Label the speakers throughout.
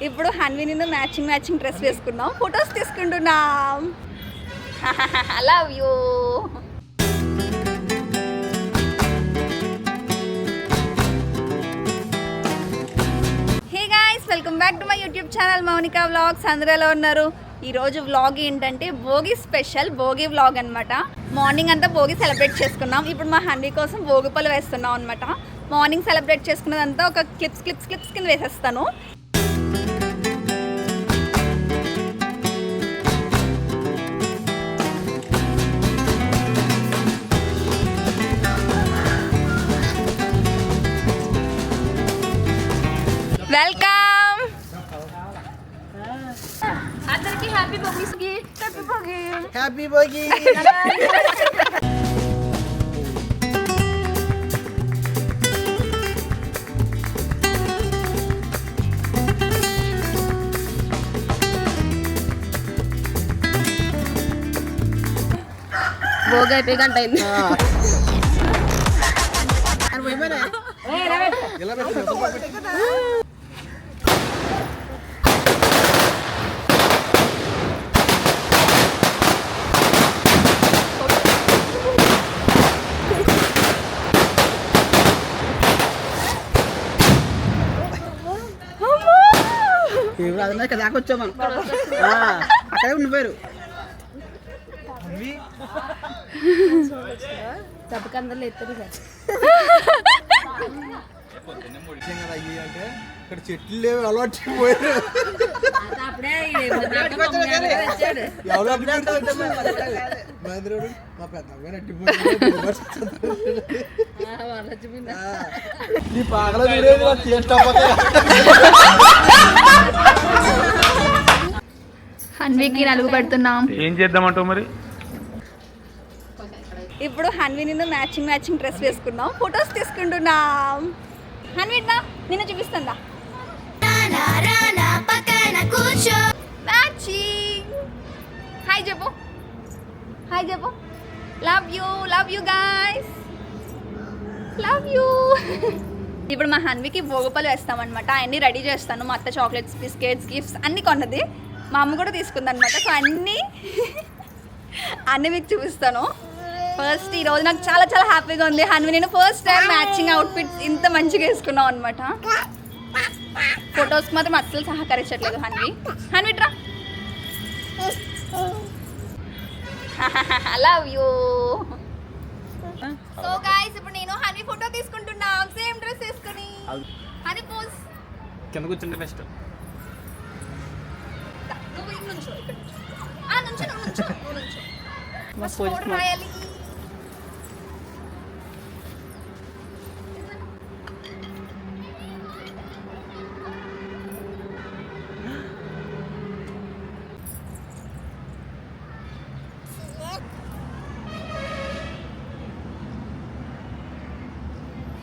Speaker 1: ఇప్పుడు హన్వి నిన్ను matching dress వేసుకున్నాం, ఫొటోస్ తీసుకుంటున్నాం. Love you. Hey guys, welcome back to my YouTube channel Mounika vlogs. అందరూ ఎలా ఉన్నారు? ఈరోజు వ్లాగ్ ఏంటంటే భోగి స్పెషల్ భోగి వ్లాగ్ అనమాట. మార్నింగ్ అంతా భోగి సెలబ్రేట్ చేసుకున్నాం. ఇప్పుడు మా హన్వి కోసం భోగి పళ్ళు వేస్తున్నాం అనమాట. మార్నింగ్ సెలబ్రేట్ చేసుకున్నదంతా ఒక క్లిప్స్ కింద వేసేస్తాను. వెల్కమ్ అందరికి హ్యాపీ భోగి.
Speaker 2: హ్యాపీ భోగి.
Speaker 1: భోగి అయిపోయి గంట అయింది.
Speaker 2: వచ్చామను అక్కడే ఉండిపోయారు.
Speaker 1: చెప్పకందరూ ఎత్తారు
Speaker 2: అంటే ఇక్కడ చెట్లు లేవు, అలవాటు పోయారు. మా పెద్ద
Speaker 1: హన్వికి నలుగు పెడుతున్నాం.
Speaker 3: ఏం చేద్దామంటావు మరి?
Speaker 1: ఇప్పుడు హన్వి నిన్ను మ్యాచింగ్ డ్రెస్ వేసుకున్నాం, ఫొటోస్ తీసుకుంటున్నాం. హన్వి నిన్ను చూపిస్తుందా మ్యాచింగ్. హాయ్ చెప్పు. Love you guys, love you. ఇప్పుడు మా హన్వికి భోగపళ్ళు వేస్తామన్నమాట. అన్నీ రెడీ చేస్తాను. మా అత్త చాక్లెట్స్, బిస్కెట్స్, గిఫ్ట్స్ అన్నీ కొన్నది. మా అమ్మ కూడా తీసుకుందనమాట. సో అన్నీ మీకు చూపిస్తాను. ఫస్ట్ ఈరోజు నాకు చాలా హ్యాపీగా ఉంది. హన్వి నేను ఫస్ట్ టైం మ్యాచింగ్ అవుట్ఫిట్స్ ఇంత మంచిగా వేసుకున్నాం అనమాట. ఫొటోస్కి మాత్రం అస్సలు సహకరించట్లేదు హన్వి ట్రా. Love you. సో గైస్, ఇప్పుడు నేను హన్వి ఫోటో తీసుకుంటున్నాం సేమ్ డ్రెస్ వేసుకుని. హన్వి పోజ్.
Speaker 3: కింద కూర్చుంటే బెస్ట్.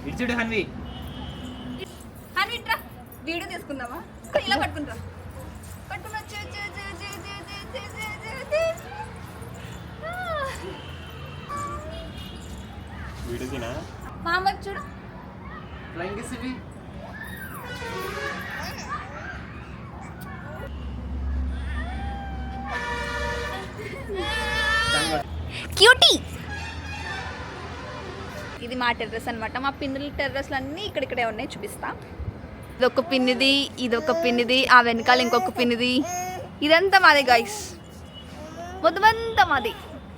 Speaker 3: ఇచ్చుడు హన్వి
Speaker 1: ట్రా. వీడియో తీసుకుందామా? ఇలా పట్టుకుంటా.
Speaker 3: వీడియోకినా
Speaker 1: మా అమ్మ చూడు.
Speaker 3: ఫ్లైంగ్ కిస్ ఇవి.
Speaker 1: క్యూటీ. ఇది మా టెర్రస్ అనమాట. మా పిన్నుల టెర్రస్లు అన్నీ ఇక్కడిక్కడే ఉన్నాయి, చూపిస్తా. ఇదొక పిన్నిది, ఇదొక పిన్నిది, ఆ వెనకాల ఇంకొక పిన్నిది. ఇదంతా మాది గైస్, మొత్తమంతా మాది,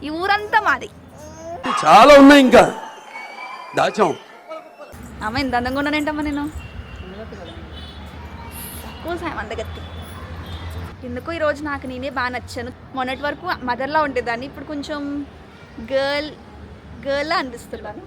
Speaker 1: ఈ ఊరంతా మాది.
Speaker 4: చాలా ఉన్నాయి ఇంకా దాచాం.
Speaker 1: అమ్మ ఇంత అందంగా ఉన్నానేంటమ్మా నేను? తక్కువ సాయం అందగత్తి. ఎందుకు ఈరోజు నాకు నేనే బాగా నచ్చాను. మొన్నటి వరకు మదర్లా ఉండేదాన్ని, ఇప్పుడు కొంచెం గర్ల్లా అనిపిస్తున్నాను.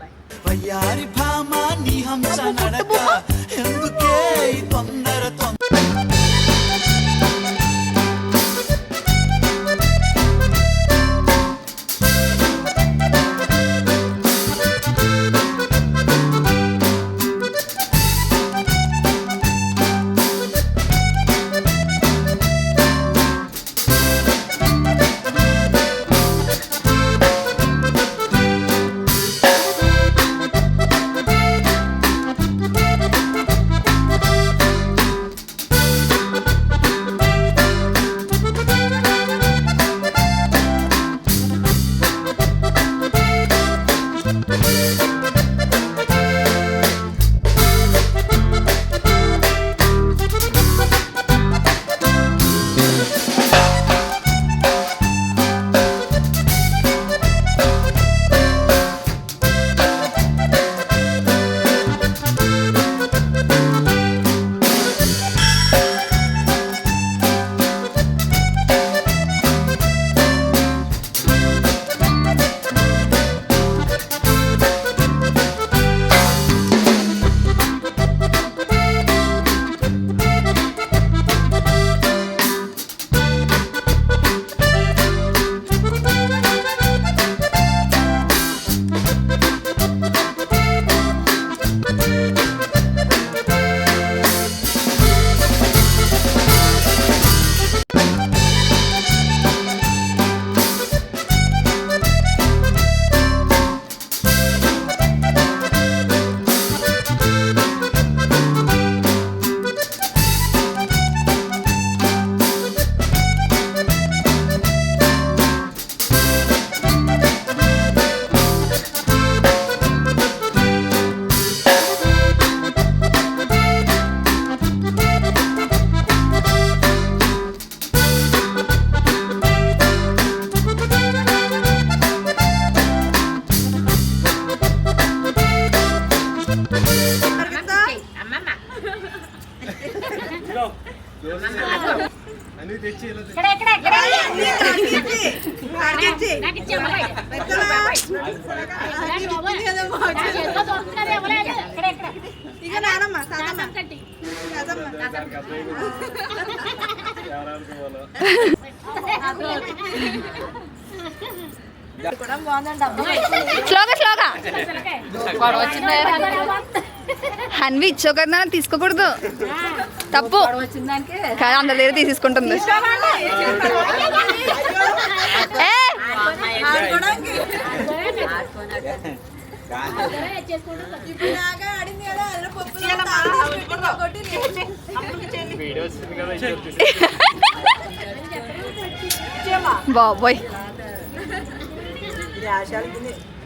Speaker 2: అన్ని తెచ్చి ఇలా
Speaker 1: స్లోగా స్లోగా హన్వి ఇచ్చో కదా తీసుకోకూడదు తప్పు కానీ అందరి దగ్గర తీసేసుకుంటుంది బాబోయ్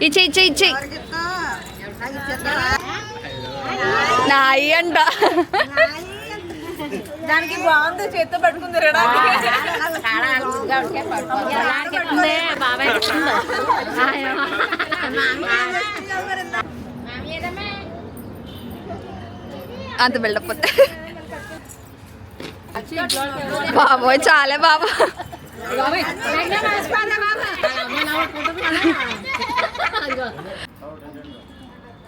Speaker 1: ఇచ్చే ఇచ్చే ఇచ్చే నాయి అంట
Speaker 5: దానికి బాగుంది చేత్తో పట్టుకుంది
Speaker 1: అంత బిల్డప్ బాబోయ్ చాలే బాబా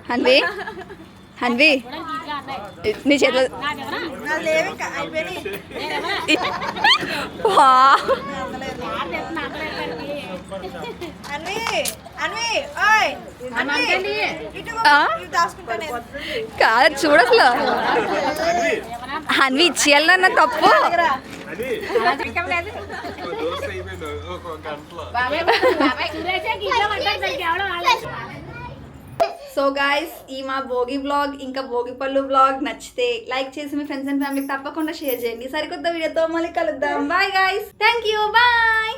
Speaker 1: హన్వి హన్వి నీ చేతిలో కాదు చూడు అసలు హన్వి ఇచ్చేయాలన్న తప్పు సో గాయస్ ఈ మా భోగి బ్లాగ్ ఇంకా భోగి పళ్ళు బ్లాగ్ నచ్చితే లైక్ చేసి మీ ఫ్రెండ్స్ అండ్ ఫ్యామిలీకి తప్పకుండా షేర్ చేయండి. సరికొత్త వీడియోతో మళ్ళీ కలుద్దాం. Bye guys, thank you, bye.